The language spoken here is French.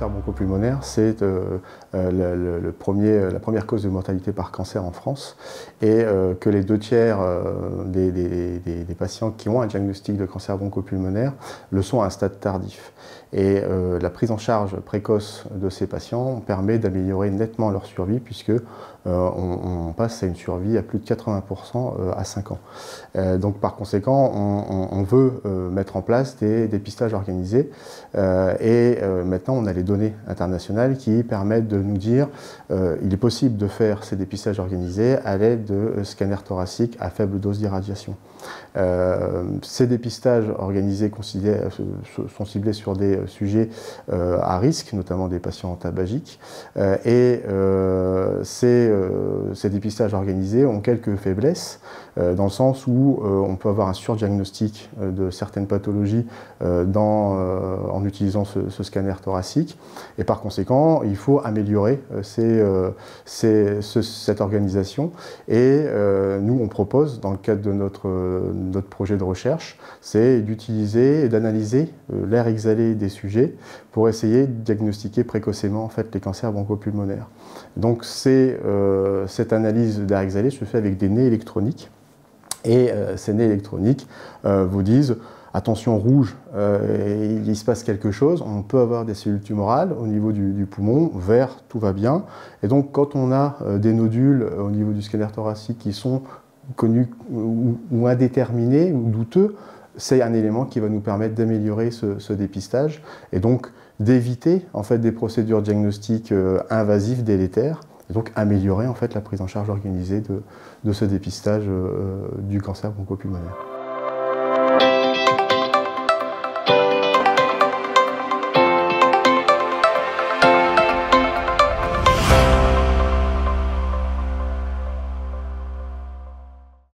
cancer bronchopulmonaire, c'est la première cause de mortalité par cancer en France, et que les 2/3 des patients qui ont un diagnostic de cancer bronchopulmonaire le sont à un stade tardif. Et la prise en charge précoce de ces patients permet d'améliorer nettement leur survie, puisque on passe à une survie à plus de 80% à 5 ans. Donc par conséquent, on veut mettre en place des dépistages organisés, et maintenant on a les données internationales qui permettent de nous dire il est possible de faire ces dépistages organisés à l'aide de scanners thoraciques à faible dose d'irradiation. Ces dépistages organisés sont ciblés sur des sujets à risque, notamment des patients tabagiques, et ces dépistages organisés ont quelques faiblesses, dans le sens où on peut avoir un surdiagnostic de certaines pathologies en utilisant ce scanner thoracique, et par conséquent il faut améliorer cette organisation, et nous on propose, dans le cadre de notre projet de recherche, c'est d'utiliser et d'analyser l'air exhalé des sujets pour essayer de diagnostiquer précocement en fait les cancers bronchopulmonaires. Donc cette analyse d'air exhalé se fait avec des nez électroniques, et ces nez électroniques vous disent attention rouge, il se passe quelque chose, on peut avoir des cellules tumorales au niveau du poumon, vert, tout va bien. Et donc quand on a des nodules au niveau du scanner thoracique qui sont connus ou indéterminés ou douteux, c'est un élément qui va nous permettre d'améliorer ce dépistage, et donc d'éviter en fait des procédures diagnostiques invasives, délétères, et donc améliorer en fait la prise en charge organisée de ce dépistage du cancer bronchopulmonaire.